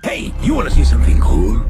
Hey, you want to see something cool?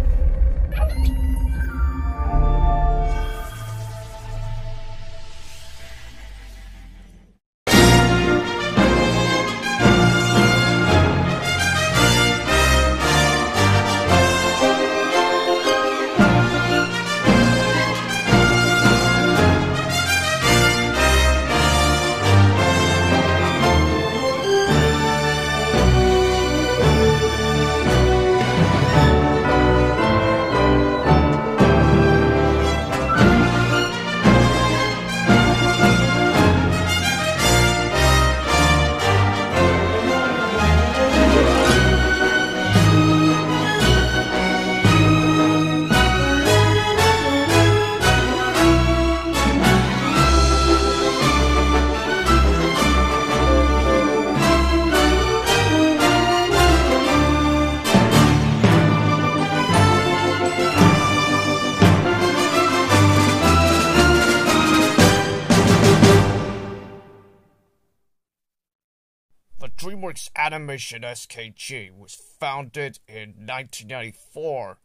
The DreamWorks Animation SKG was founded in 1994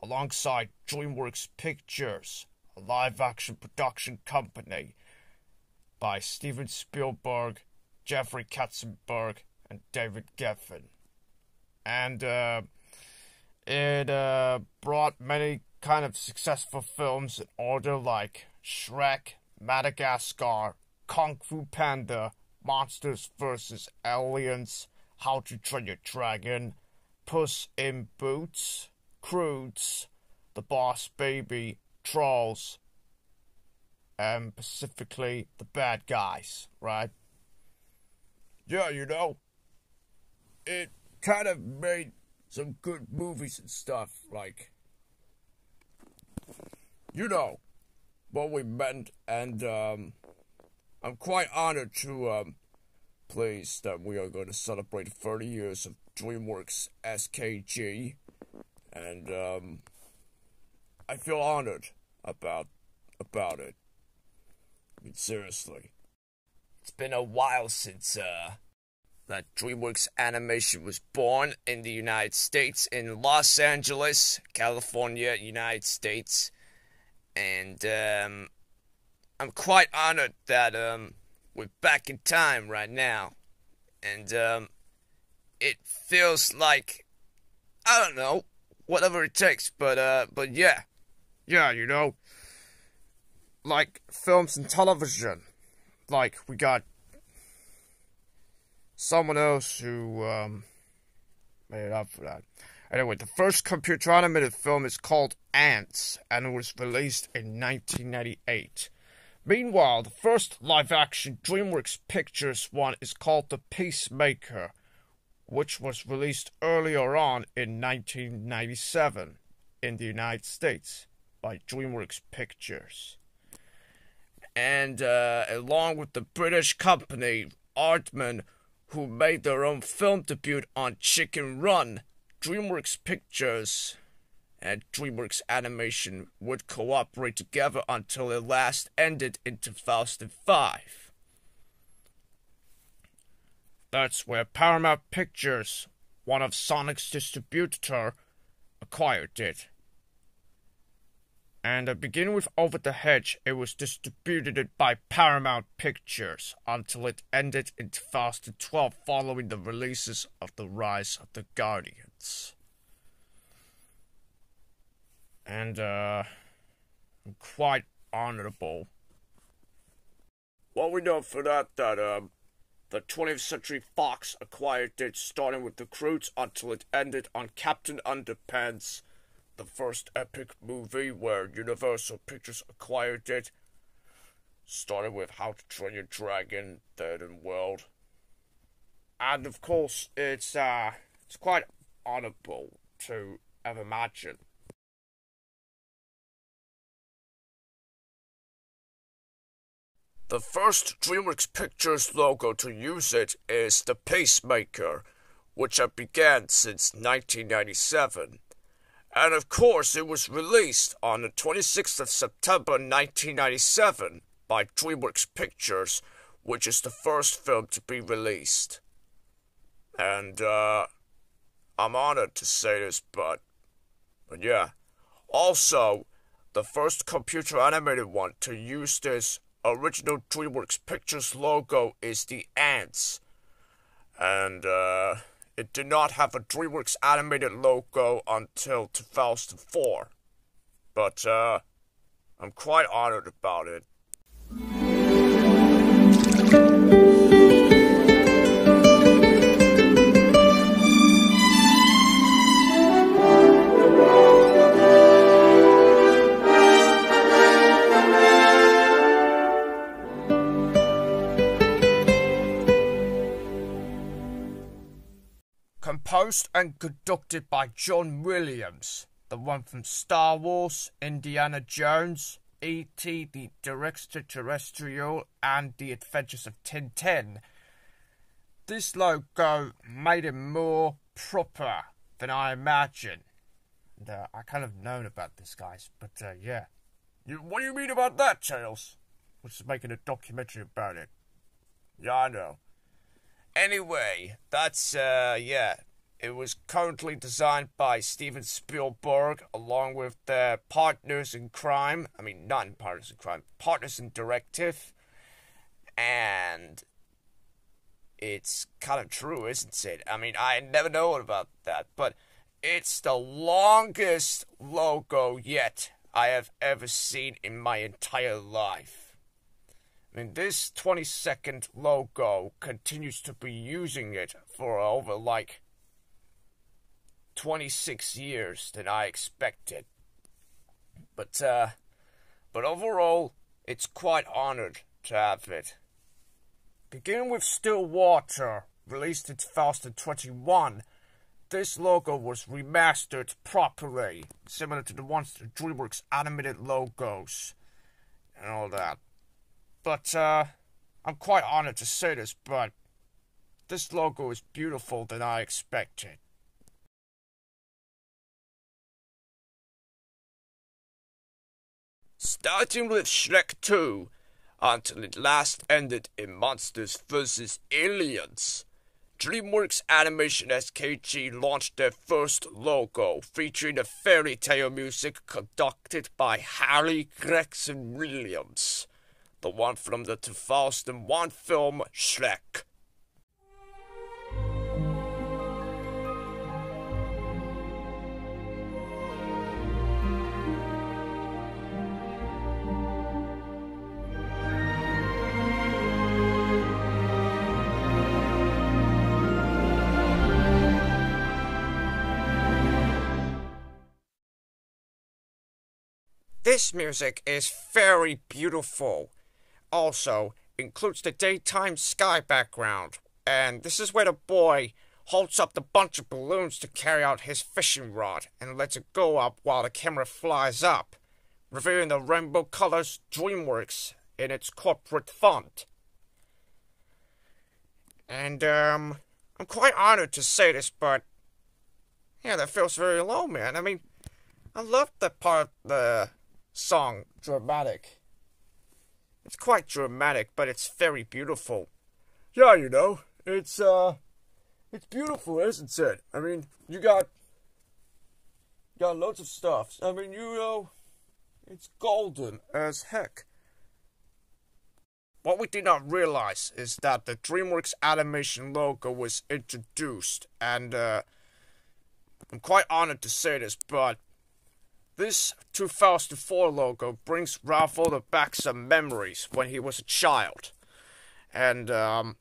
alongside DreamWorks Pictures, a live-action production company by Steven Spielberg, Jeffrey Katzenberg, and David Geffen. And it brought many kind of successful films in order like Shrek, Madagascar, Kung Fu Panda, Monsters vs. Aliens, How to Train Your Dragon, Puss in Boots, Croods, The Boss Baby, Trolls, and specifically The Bad Guys, right? Yeah, you know, it kind of made some good movies and stuff, like, you know what we meant, and I'm quite honored to please that we are going to celebrate 30 years of DreamWorks SKG, and I feel honored about it. I mean, seriously. It's been a while since that DreamWorks Animation was born in the United States, in Los Angeles, California, United States, and I'm quite honored that we're back in time right now, and it feels like, I don't know, whatever it takes, but yeah, you know, like films and television, like we got someone else who made it up for that. Anyway, the first computer animated film is called Ants, and it was released in 1998. Meanwhile, the first live-action DreamWorks Pictures one is called The Peacemaker, which was released earlier on in 1997 in the United States by DreamWorks Pictures. And along with the British company Aardman, who made their own film debut on Chicken Run, DreamWorks Pictures and DreamWorks Animation would cooperate together until it last ended in 2005. That's where Paramount Pictures, one of Sonic's distributors, acquired it. And beginning with Over the Hedge, it was distributed by Paramount Pictures until it ended in 2012 following the releases of The Rise of the Guardians. and quite honorable. Well, we know for that the 20th Century Fox acquired it, starting with The Croods until it ended on Captain Underpants, the first epic movie where Universal Pictures acquired it. Started with How to Train Your Dragon, Dead and World. And of course, it's quite honorable to have imagined. The first DreamWorks Pictures logo to use it is the Pacemaker, which had began since 1997. And of course, it was released on the 26th of September 1997 by DreamWorks Pictures, which is the first film to be released. And I'm honored to say this, but yeah. Also, the first computer animated one to use this original DreamWorks Pictures logo is the Ants. And it did not have a DreamWorks animated logo until 2004. But I'm quite honored about it. Composed and conducted by John Williams, the one from Star Wars, Indiana Jones, E.T. the Extraterrestrial, and The Adventures of Tintin. This logo made it more proper than I imagined. And, I kind of known about this, guys, but yeah. What do you mean about that, Tails? We're just making a documentary about it. Yeah, I know. Anyway, that's, yeah. It was currently designed by Steven Spielberg, along with their partners in crime. I mean, not in partners in crime, partners in directive. And it's kind of true, isn't it? I mean, I never known about that, but it's the longest logo yet I have ever seen in my entire life. I mean, this 20-second logo continues to be using it for over, 26 years than I expected. But overall, it's quite honored to have it. Beginning with Stillwater, released in 2021, this logo was remastered properly, similar to the ones the DreamWorks animated logos and all that. But, I'm quite honored to say this, but this logo is beautiful than I expected. Starting with Shrek 2, until it last ended in Monsters vs. Aliens, DreamWorks Animation SKG launched their first logo, featuring the fairy tale music conducted by Harry Gregson Williams, the one from the 2001 film Shrek. This music is very beautiful. Also, includes the daytime sky background, and this is where the boy holds up the bunch of balloons to carry out his fishing rod and lets it go up while the camera flies up, revealing the rainbow colors DreamWorks in its corporate font. And, I'm quite honored to say this, but yeah, that feels very low, man. I mean, I love that part of the song, Dramatic. It's quite dramatic, but it's very beautiful. Yeah, you know, it's beautiful, isn't it? I mean, you got loads of stuff. I mean, you know, it's golden as heck. What we did not realize is that the DreamWorks Animation logo was introduced, and I'm quite honored to say this, but This 2004 logo brings Ralph back some memories when he was a child. And yeah,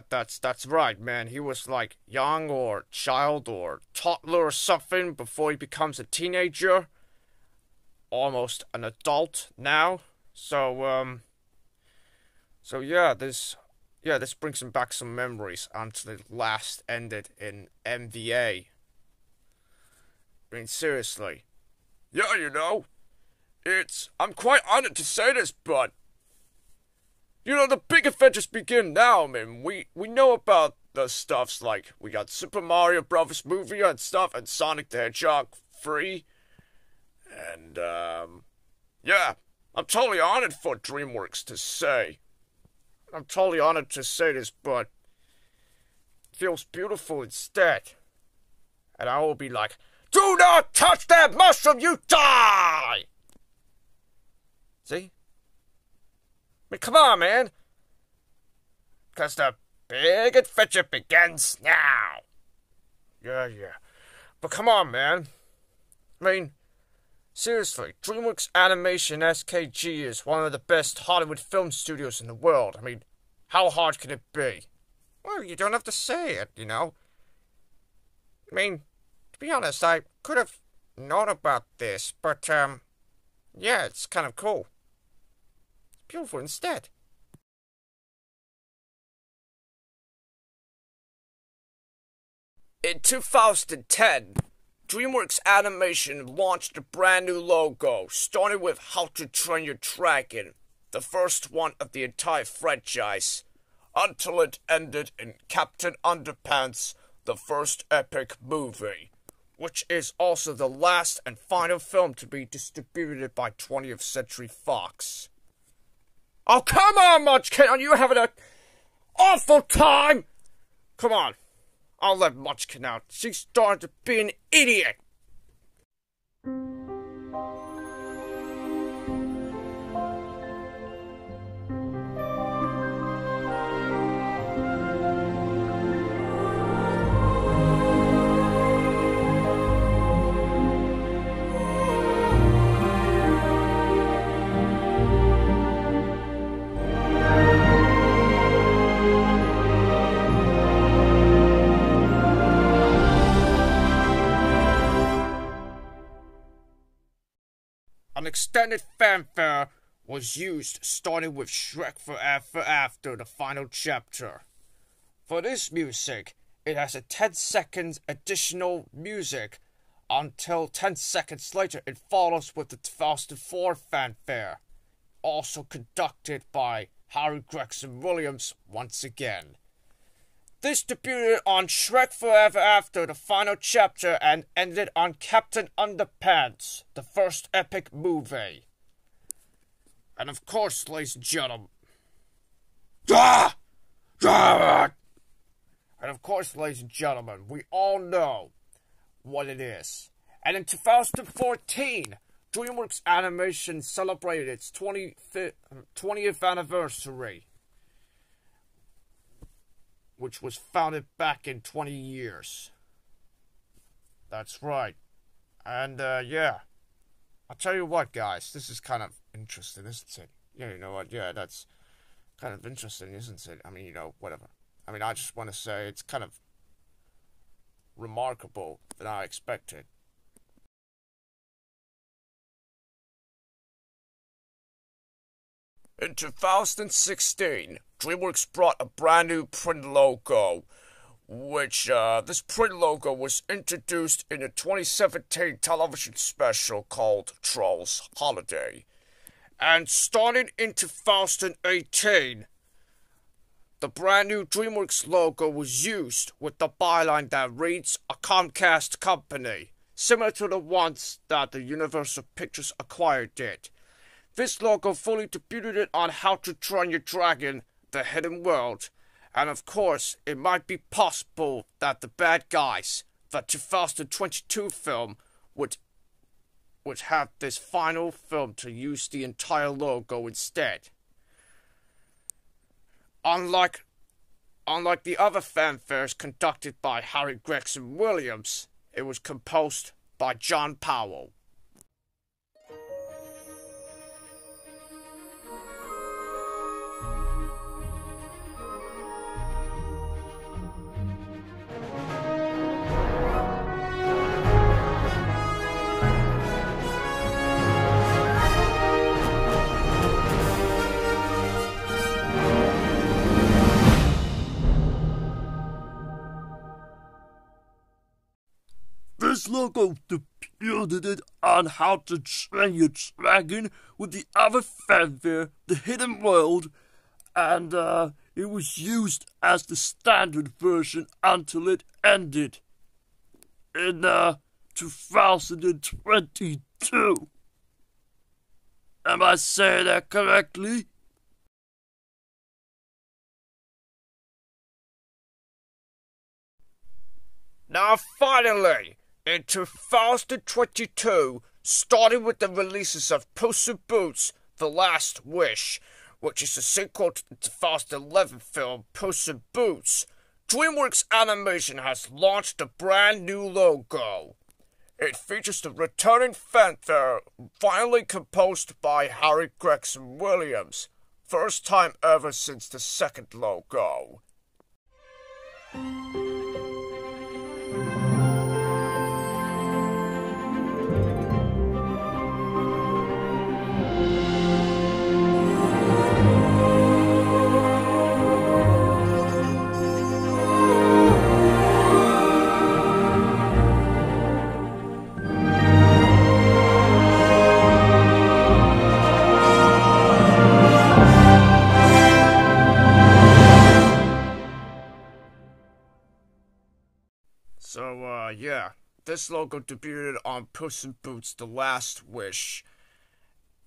that's right, man. He was like young or child or toddler or something before he becomes a teenager. Almost an adult now. So yeah, this brings him back some memories until it last ended in MVA. I mean, seriously. Yeah, you know, I'm quite honored to say this, but you know, the big adventures begin now, man. We know about the stuffs like we got Super Mario Brothers movie and stuff, and Sonic the Hedgehog 3. And, yeah, I'm totally honored for DreamWorks to say. I'm totally honored to say this, but it feels beautiful instead. And I will be like, do not touch that mushroom, you die! See? I mean, come on, man. Because the big adventure begins now. Yeah. But come on, man. I mean, seriously, DreamWorks Animation SKG is one of the best Hollywood film studios in the world. I mean, how hard can it be? Well, you don't have to say it, you know. I mean, to be honest, I could have known about this, but, yeah, it's kind of cool. It's beautiful instead. In 2010, DreamWorks Animation launched a brand new logo, starting with How to Train Your Dragon, the first one of the entire franchise, until it ended in Captain Underpants, the first epic movie, which is also the last and final film to be distributed by 20th Century Fox. Oh, come on, Munchkin, are you having an awful time? Come on, I'll let Munchkin out. She's starting to be an idiot. An extended fanfare was used, starting with Shrek Forever After the final chapter. For this music, it has a 10 seconds additional music until 10 seconds later it follows with the 2004 fanfare, also conducted by Harry Gregson Williams once again. This debuted on Shrek Forever After the final chapter and ended on Captain Underpants, the first epic movie. And of course, ladies and gentlemen, and of course, ladies and gentlemen, we all know what it is. And in 2014, DreamWorks Animation celebrated its 20th anniversary, which was founded back in 20 years. That's right. And, yeah. I'll tell you what, guys. This is kind of interesting, isn't it? Yeah, you know what? Yeah, that's kind of interesting, isn't it? I mean, you know, whatever. I mean, I just want to say it's kind of remarkable than I expected. In 2016, DreamWorks brought a brand new print logo, which, this print logo was introduced in a 2017 television special called Trolls Holiday. And starting in 2018, the brand new DreamWorks logo was used with the byline that reads, a Comcast company, similar to the ones that the Universal Pictures acquired did. This logo fully debuted on How to Train Your Dragon, The Hidden World, and of course, it might be possible that the bad guys, the 2022 film, would have this final film to use the entire logo instead. Unlike the other fanfares conducted by Harry Gregson Williams, it was composed by John Powell. This logo debuted on How to Train Your Dragon with the other fanfare, The Hidden World, and it was used as the standard version until it ended in 2022. Am I saying that correctly? Now finally, in 2022, starting with the releases of Puss in Boots: The Last Wish, which is a sequel to the 2011 film Puss in Boots, DreamWorks Animation has launched a brand new logo. It features the returning fanfare, finally composed by Harry Gregson Williams, first time ever since the second logo. So, yeah, this logo debuted on Puss in Boots: The Last Wish,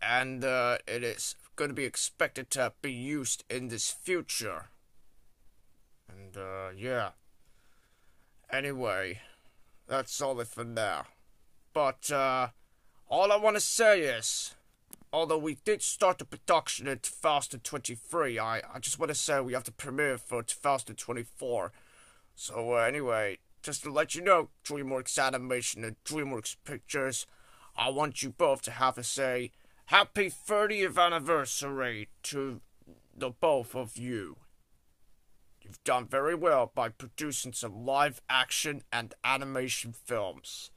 and it is going to be expected to be used in this future. And, yeah. Anyway, that's all it for now. But, all I want to say is, although we did start the production in 2023, I just want to say we have to premiere for 2024. So, anyway, just to let you know, DreamWorks Animation and DreamWorks Pictures, I want you both to have to say happy 30th anniversary to the both of you. You've done very well by producing some live action and animation films.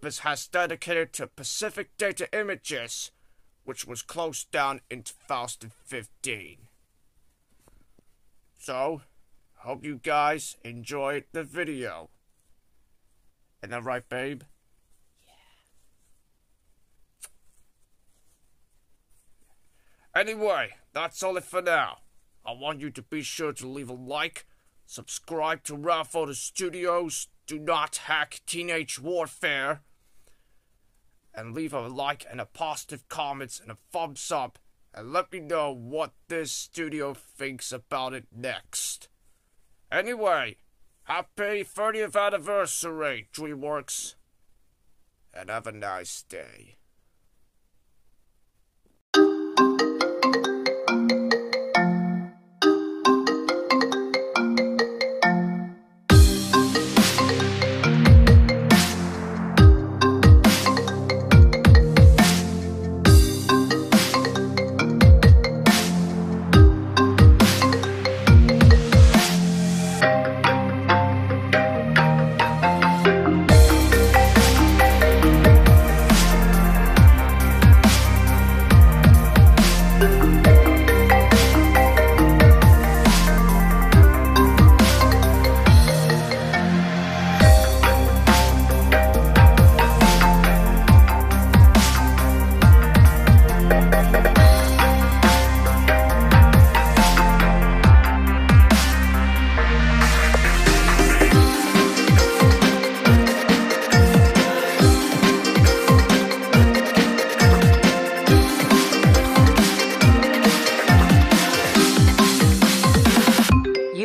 This has dedicated to Pacific Data Images, which was closed down in 2015. So, hope you guys enjoyed the video. Isn't that right, babe? Yeah. Anyway, that's all it for now. I want you to be sure to leave a like, subscribe to Ralph Photo Studios, Do Not Hack Teenage Warfare, and leave a like and a positive comments and a thumbs up, and let me know what this studio thinks about it next. Anyway, happy 30th anniversary, DreamWorks, and have a nice day.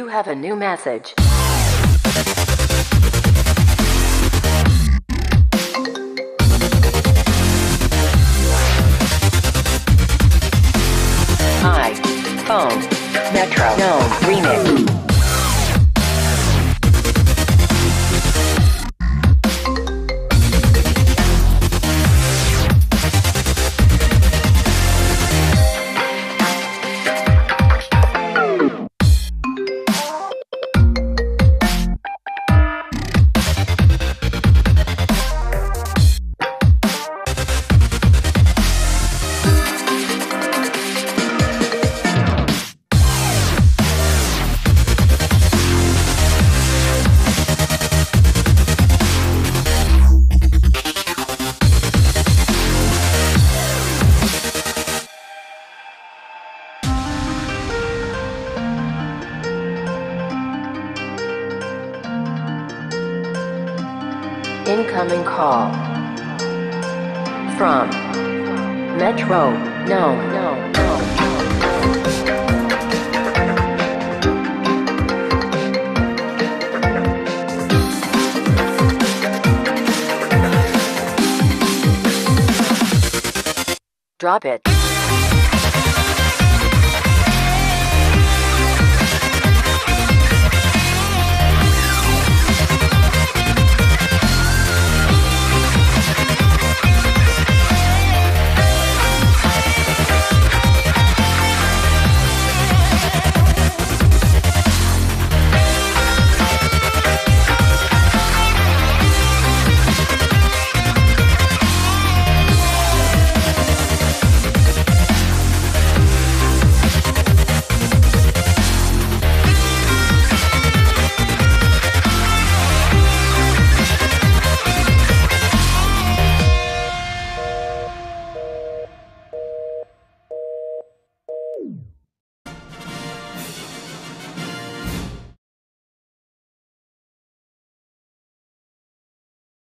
Have a new message. iPhone Metro Gnome Remix. Incoming call. From Metro. No. Drop it.